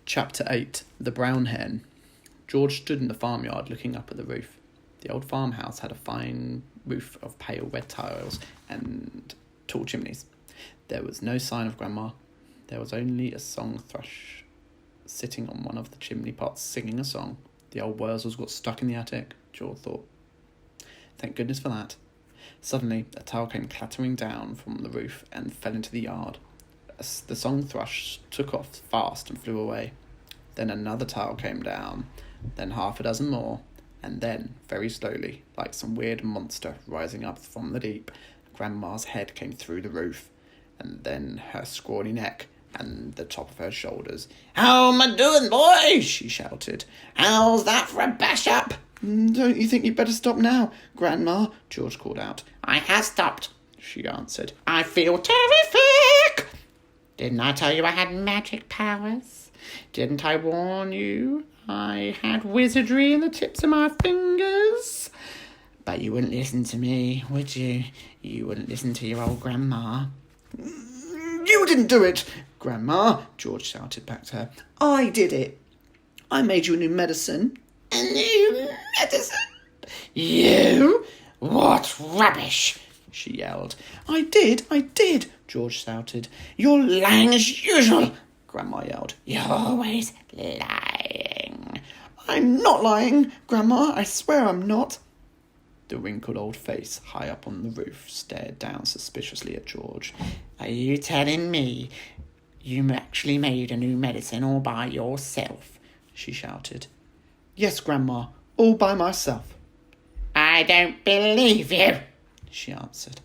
Chapter 8. The Brown Hen. George stood in the farmyard looking up at the roof. The old farmhouse had a fine roof of pale red tiles and tall chimneys. There was no sign of Grandma. There was only a song thrush sitting on one of the chimney pots singing a song. The old Wurzels got stuck in the attic, George thought. Thank goodness for that. Suddenly, a tile came clattering down from the roof and fell into the yard. The song thrush took off fast and flew away. Then another tile came down, then half a dozen more, and then, very slowly, like some weird monster rising up from the deep, Grandma's head came through the roof, and then her scrawny neck and the top of her shoulders. "How am I doing, boy?" she shouted. "How's that for a bash-up?" "Don't you think you'd better stop now, Grandma?" George called out. "I have stopped," she answered. "I feel terrific." "Didn't I tell you I had magic powers? Didn't I warn you I had wizardry in the tips of my fingers? But you wouldn't listen to me, would you? You wouldn't listen to your old Grandma." "You didn't do it, Grandma," George shouted back to her. "I did it. I made you a new medicine." "A new medicine? You? What rubbish!" she yelled. I did, George shouted. "You're lying as usual," Grandma yelled. "You're always lying." "I'm not lying, Grandma. I swear I'm not." The wrinkled old face high up on the roof stared down suspiciously at George. "Are you telling me you actually made a new medicine all by yourself?" she shouted. "Yes, Grandma, all by myself." "I don't believe you," she answered.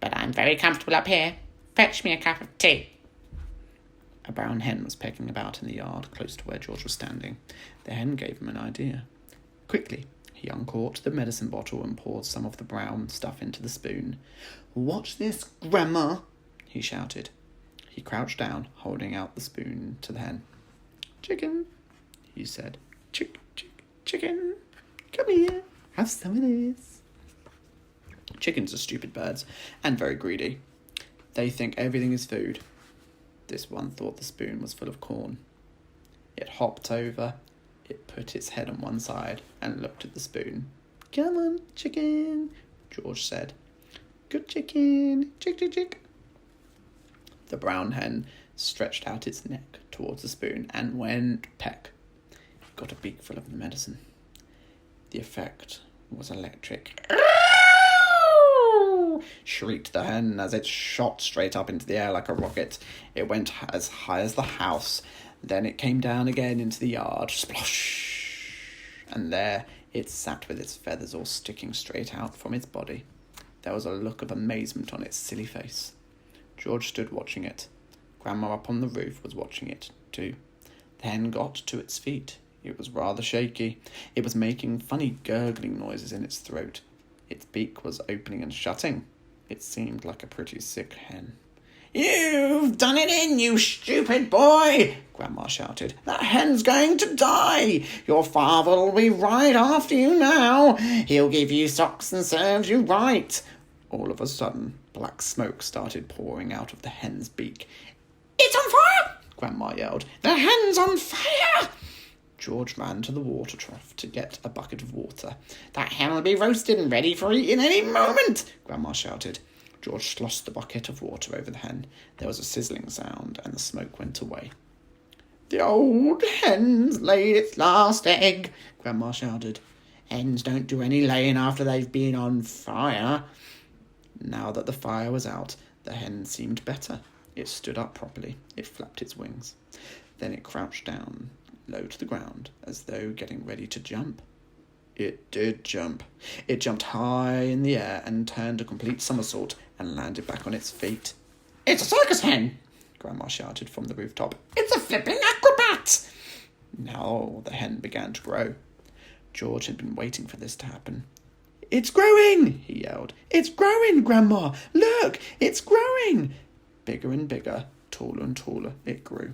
"But I'm very comfortable up here. Fetch me a cup of tea." A brown hen was pecking about in the yard close to where George was standing. The hen gave him an idea. Quickly, he uncorked the medicine bottle and poured some of the brown stuff into the spoon. "Watch this, Grandma," he shouted. He crouched down, holding out the spoon to the hen. "Chicken," he said. Chicken. Come here, have some of this." Chickens are stupid birds and very greedy. They think everything is food. This one thought the spoon was full of corn. It hopped over, it put its head on one side and looked at the spoon. "Come on, chicken," George said. "Good chicken, chick. The brown hen stretched out its neck towards the spoon and went peck. It got a beakful of the medicine. The effect was electric. Shrieked the hen as it shot straight up into the air like a rocket. It went as high as the house. Then it came down again into the yard. Splosh! And there it sat with its feathers all sticking straight out from its body. There was a look of amazement on its silly face. George stood watching it. Grandma up on the roof was watching it too. The hen got to its feet. It was rather shaky. It was making funny gurgling noises in its throat. Its beak was opening and shutting. It seemed like a pretty sick hen. "You've done it in, you stupid boy!" Grandma shouted. "That hen's going to die! Your father'll be right after you now. He'll give you socks and serve you right." All of a sudden, black smoke started pouring out of the hen's beak. "It's on fire!" Grandma yelled. "The hen's on fire!" George ran to the water trough to get a bucket of water. "That hen will be roasted and ready for eating any moment," Grandma shouted. George sloshed the bucket of water over the hen. There was a sizzling sound, and the smoke went away. "The old hen's laid its last egg," Grandma shouted. "Hens don't do any laying after they've been on fire." Now that the fire was out, the hen seemed better. It stood up properly. It flapped its wings. Then it crouched down, low to the ground, as though getting ready to jump. It did jump. It jumped high in the air and turned a complete somersault and landed back on its feet. "It's a circus hen!" Grandma shouted from the rooftop. "It's a flipping acrobat!" Now the hen began to grow. George had been waiting for this to happen. "It's growing!" he yelled. "It's growing, Grandma! Look, it's growing!" Bigger and bigger, taller and taller, it grew.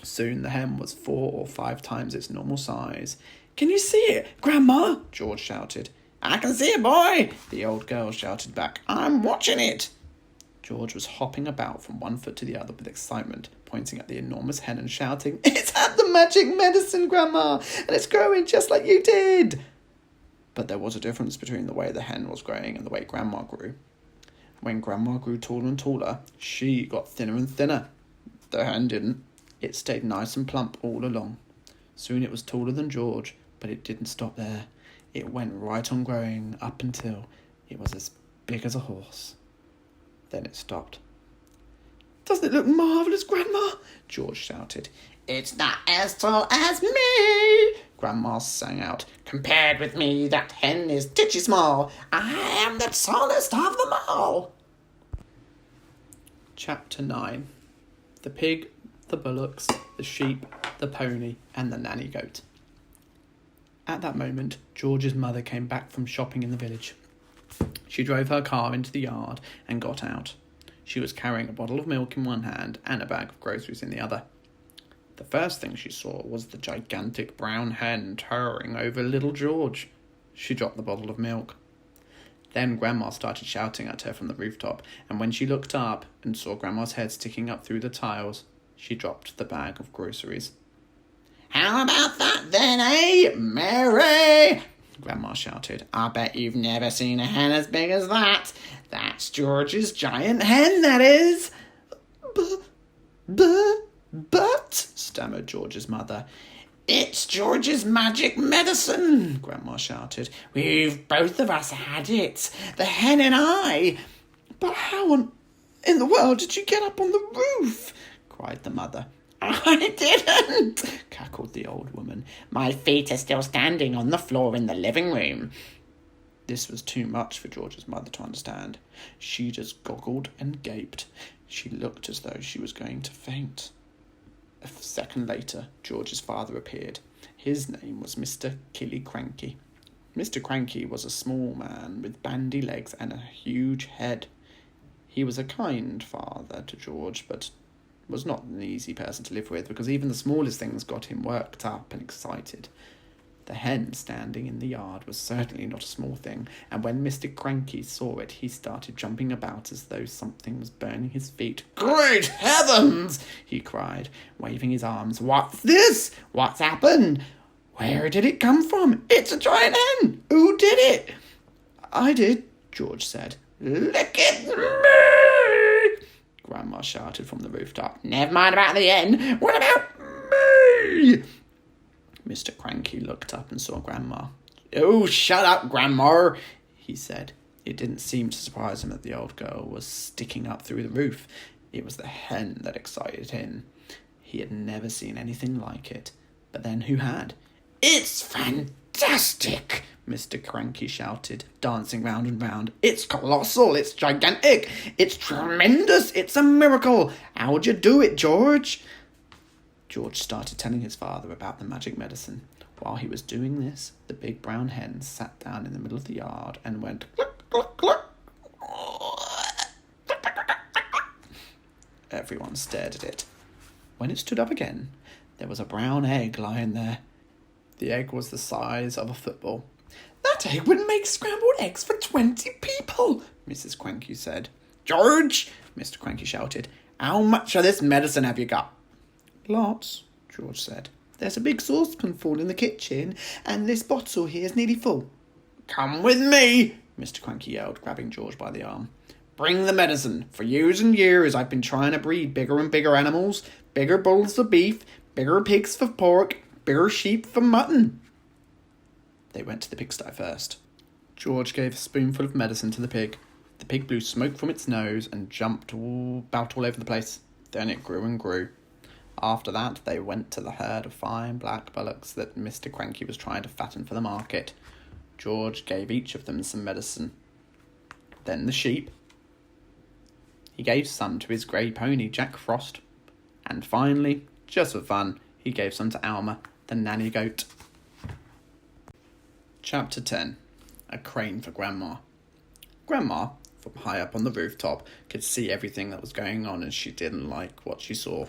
Soon the hen was 4 or 5 times its normal size. "Can you see it, Grandma?" George shouted. "I can see it, boy!" the old girl shouted back. "I'm watching it!" George was hopping about from one foot to the other with excitement, pointing at the enormous hen and shouting, "It's had the magic medicine, Grandma, and it's growing just like you did!" But there was a difference between the way the hen was growing and the way Grandma grew. When Grandma grew taller and taller, she got thinner and thinner. The hen didn't. It stayed nice and plump all along. Soon it was taller than George, but it didn't stop there. It went right on growing up until it was as big as a horse. Then it stopped. "Doesn't it look marvellous, Grandma?" George shouted. "It's not as tall as me," Grandma sang out. "Compared with me, that hen is titchy small. I am the tallest of them all." Chapter 9. The pig, the bullocks, the sheep, the pony, and the nanny goat. At that moment, George's mother came back from shopping in the village. She drove her car into the yard and got out. She was carrying a bottle of milk in one hand and a bag of groceries in the other. The first thing she saw was the gigantic brown hen towering over little George. She dropped the bottle of milk. Then Grandma started shouting at her from the rooftop, and when she looked up and saw Grandma's head sticking up through the tiles, she dropped the bag of groceries. "How about that then, eh, Mary?" Grandma shouted. "I bet you've never seen a hen as big as that. That's George's giant hen, that is." But, stammered George's mother. "It's George's magic medicine," Grandma shouted. "We've both of us had it, the hen and I." "But how in the world did you get up on the roof?" cried the mother. "I didn't," cackled the old woman. "My feet are still standing on the floor in the living room." This was too much for George's mother to understand. She just goggled and gaped. She looked as though she was going to faint. A second later, George's father appeared. His name was Mr. Kranky. Mr. Kranky was a small man with bandy legs and a huge head. He was a kind father to George, but was not an easy person to live with, because even the smallest things got him worked up and excited. The hen standing in the yard was certainly not a small thing, and when Mr. Kranky saw it, he started jumping about as though something was burning his feet. "Great heavens!" he cried, waving his arms. "What's this? What's happened? Where did it come from? It's a giant hen! Who did it?" "I did," George said. "Look at me!" Grandma shouted from the rooftop. "Never mind about the hen. What about me?" Mr. Kranky looked up and saw Grandma. "Oh, shut up, Grandma," he said. It didn't seem to surprise him that the old girl was sticking up through the roof. It was the hen that excited him. He had never seen anything like it. But then who had? "It's fantastic," Mr. Kranky shouted, dancing round and round. "It's colossal, it's gigantic, it's tremendous, it's a miracle. How'd you do it, George?" George started telling his father about the magic medicine. While he was doing this, the big brown hen sat down in the middle of the yard and went cluck, cluck, cluck. Everyone stared at it. When it stood up again, there was a brown egg lying there. The egg was the size of a football. "That egg would make scrambled eggs for 20 people, Mrs. Kranky said. "George," Mr. Kranky shouted, "how much of this medicine have you got?" "Lots," George said. "There's a big saucepan full in the kitchen, and this bottle here is nearly full." "Come with me," Mr. Kranky yelled, grabbing George by the arm. "Bring the medicine. For years and years I've been trying to breed bigger and bigger animals, bigger bulls for beef, bigger pigs for pork, bigger sheep for mutton." They went to the pigsty first. George gave a spoonful of medicine to the pig. The pig blew smoke from its nose and jumped about all over the place. Then it grew and grew. After that, they went to the herd of fine black bullocks that Mr. Kranky was trying to fatten for the market. George gave each of them some medicine. Then the sheep. He gave some to his grey pony, Jack Frost. And finally, just for fun, he gave some to Alma, the nanny goat. Chapter 10. A crane for Grandma. Grandma, from high up on the rooftop, could see everything that was going on, and she didn't like what she saw.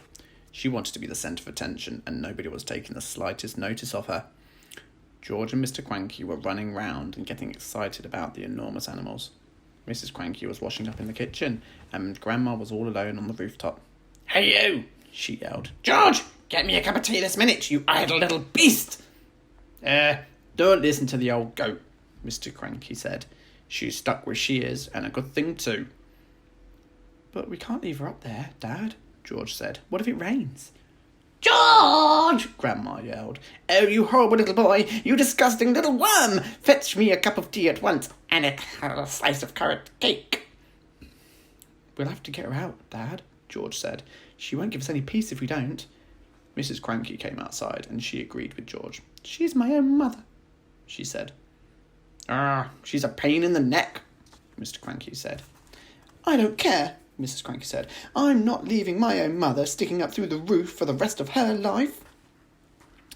She wanted to be the centre of attention, and nobody was taking the slightest notice of her. George and Mr. Kranky were running round and getting excited about the enormous animals. Mrs. Kranky was washing up in the kitchen, and Grandma was all alone on the rooftop. "Hey, you!" she yelled. "George, get me a cup of tea this minute, you idle little beast!" Don't listen to the old goat, Mr. Kranky said. "She's stuck where she is, and a good thing too." "But we can't leave her up there, Dad," George said. "What if it rains?" "George!" Grandma yelled. "Oh, you horrible little boy! You disgusting little worm! Fetch me a cup of tea at once, and a slice of carrot cake." "We'll have to get her out, Dad," George said. "She won't give us any peace if we don't." Mrs. Kranky came outside, and she agreed with George. "She's my own mother," she said. She's a pain in the neck," Mr. Kranky said. "I don't care," Mrs. Kranky said. "I'm not leaving my own mother sticking up through the roof for the rest of her life."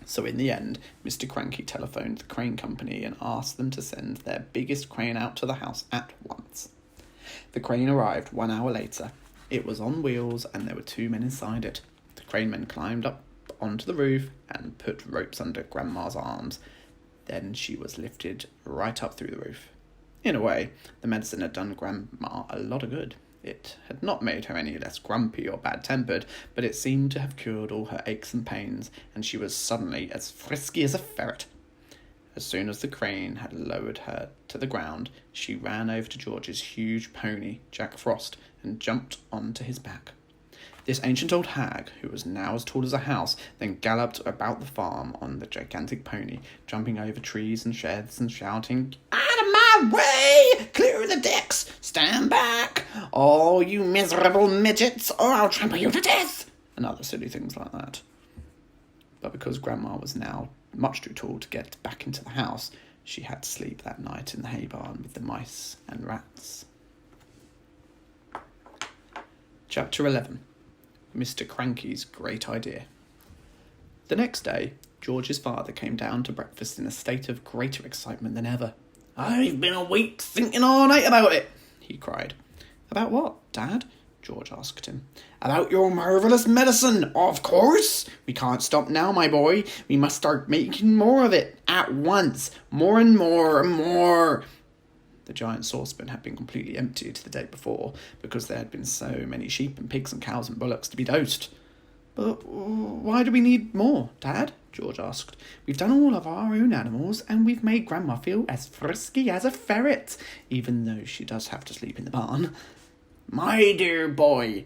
So in the end, Mr. Kranky telephoned the crane company and asked them to send their biggest crane out to the house at once. The crane arrived 1 hour later. It was on wheels and there were 2 men inside it. The crane men climbed up onto the roof and put ropes under Grandma's arms. Then she was lifted right up through the roof. In a way, the medicine had done Grandma a lot of good. It had not made her any less grumpy or bad-tempered, but it seemed to have cured all her aches and pains, and she was suddenly as frisky as a ferret. As soon as the crane had lowered her to the ground, she ran over to George's huge pony, Jack Frost, and jumped onto his back. This ancient old hag, who was now as tall as a house, then galloped about the farm on the gigantic pony, jumping over trees and sheds and shouting, "Out of my way! Clear the decks! Stand back! All you miserable midgets, or I'll trample you to death!" and other silly things like that. But because Grandma was now much too tall to get back into the house, she had to sleep that night in the hay barn with the mice and rats. Chapter 11. Mr. Kranky's Great Idea. The next day, George's father came down to breakfast in a state of greater excitement than ever. "I've been awake thinking all night about it," he cried. "About what, Dad?" George asked him. "About your marvellous medicine, of course. We can't stop now, my boy. We must start making more of it, at once. More and more and more." The giant saucepan had been completely emptied the day before, because there had been so many sheep and pigs and cows and bullocks to be dosed. "But why do we need more, Dad?" George asked. "We've done all of our own animals, and we've made Grandma feel as frisky as a ferret, even though she does have to sleep in the barn." "My dear boy,"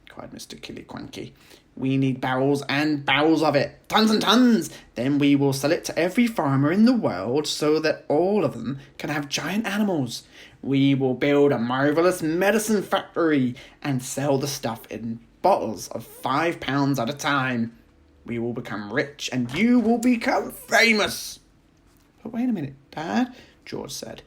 cried Mr. Kranky, "we need barrels and barrels of it, tons and tons. Then we will sell it to every farmer in the world so that all of them can have giant animals. We will build a marvellous medicine factory and sell the stuff in bottles of £5 at a time. We will become rich and you will become famous." "But wait a minute, Dad," George said.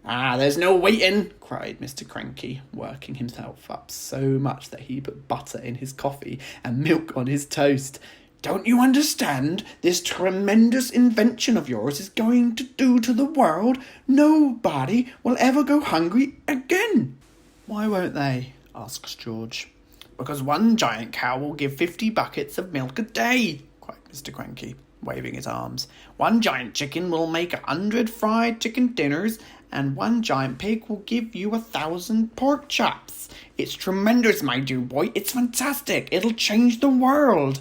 "There's no waiting," cried Mr. Kranky, working himself up so much that he put butter in his coffee and milk on his toast. "Don't you understand? This tremendous invention of yours is going to do to the world. Nobody will ever go hungry again." "Why won't they?" asked George. "Because one giant cow will give 50 buckets of milk a day," cried Mr. Kranky, waving his arms. "One giant chicken will make 100 fried chicken dinners, and one giant pig will give you 1,000 pork chops. It's tremendous, my dear boy. It's fantastic. It'll change the world."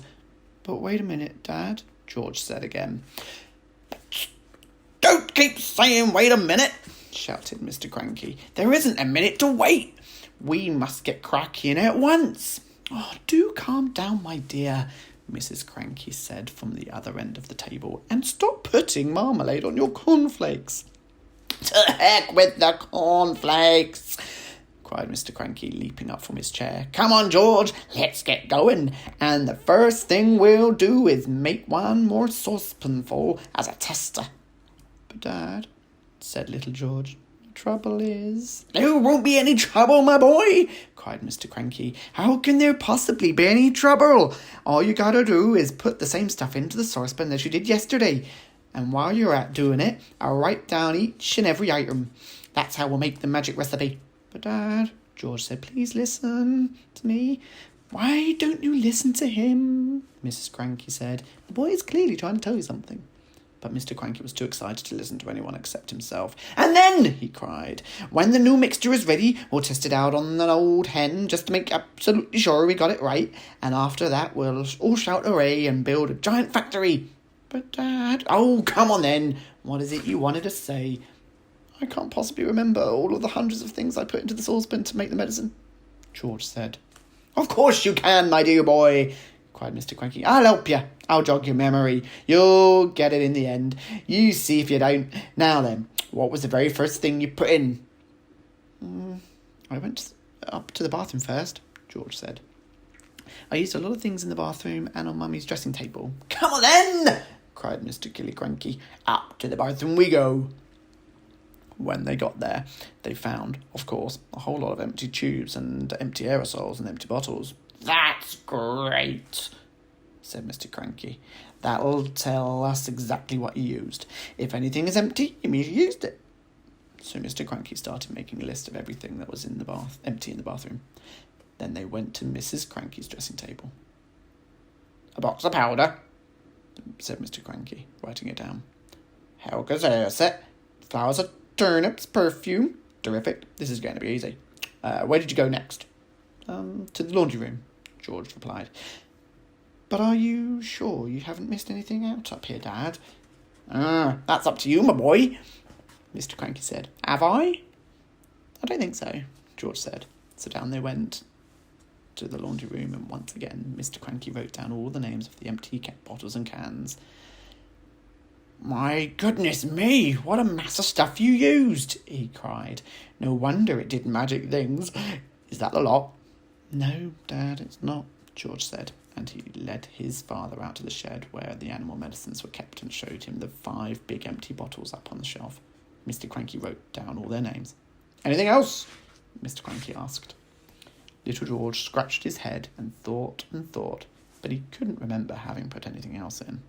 "But wait a minute, Dad," George said again. "Don't keep saying wait a minute," shouted Mr. Kranky. "There isn't a minute to wait. We must get cracking at once." "Oh, do calm down, my dear," Mrs. Kranky said from the other end of the table, "and stop putting marmalade on your cornflakes." "To heck with the cornflakes," cried Mr. Kranky, leaping up from his chair. "Come on, George, let's get going. And the first thing we'll do is make one more saucepanful as a tester." "But, Dad," said little George, "the trouble is—" "There won't be any trouble, my boy," cried Mr. Kranky. "How can there possibly be any trouble? All you gotta do is put the same stuff into the saucepan as you did yesterday. And while you're at doing it, I'll write down each and every item. That's how we'll make the magic recipe." "But, Dad," George said, "please listen to me." "Why don't you listen to him?" Mrs. Kranky said. "The boy is clearly trying to tell you something." But Mr. Cranky was too excited to listen to anyone except himself. "And then," he cried, "when the new mixture is ready, we'll test it out on an old hen, just to make absolutely sure we got it right. And after that, we'll all shout hooray and build a giant factory." "But, Dad—" "Oh, come on then. What is it you wanted to say?" "I can't possibly remember all of the hundreds of things I put into the saucepan to make the medicine," George said. "Of course you can, my dear boy," cried Mr. Cranky. "I'll help you. I'll jog your memory. You'll get it in the end. You see if you don't. Now then, what was the very first thing you put in?" "I went up to the bathroom first," George said. "I used a lot of things in the bathroom and on Mummy's dressing table." "Come on then," cried Mr. Cranky. "Up to the bathroom we go." When they got there, they found, of course, a whole lot of empty tubes and empty aerosols and empty bottles. "That's great," said Mr. Cranky. "That'll tell us exactly what you used. If anything is empty, it means you used it." So Mr. Cranky started making a list of everything that was in the empty in the bathroom. Then they went to Mrs. Cranky's dressing table. "A box of powder," said Mr. Cranky, writing it down. "Helga's hair set, flowers of turnips, perfume. Terrific. This is going to be easy. Where did you go next?" To the laundry room," George replied. "But are you sure you haven't missed anything out up here, Dad?" That's up to you, my boy," Mr. Cranky said. "Have I?" "I don't think so," George said. So down they went to the laundry room, and once again Mr. Cranky wrote down all the names of the empty bottles and cans. "My goodness me, what a mass of stuff you used," he cried. "No wonder it did magic things. Is that the lot?" "No, Dad, it's not," George said, and he led his father out to the shed where the animal medicines were kept and showed him the 5 big empty bottles up on the shelf. Mr. Cranky wrote down all their names. "Anything else?" Mr. Cranky asked. Little George scratched his head and thought, but he couldn't remember having put anything else in.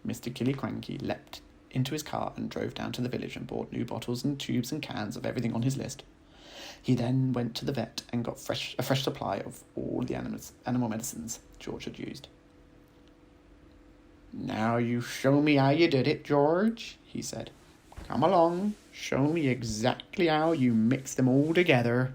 Mr. Cranky leapt into his car and drove down to the village and bought new bottles and tubes and cans of everything on his list. He then went to the vet and got a fresh supply of all the animal medicines George had used. "Now you show me how you did it, George," he said. "Come along, show me exactly how you mixed them all together."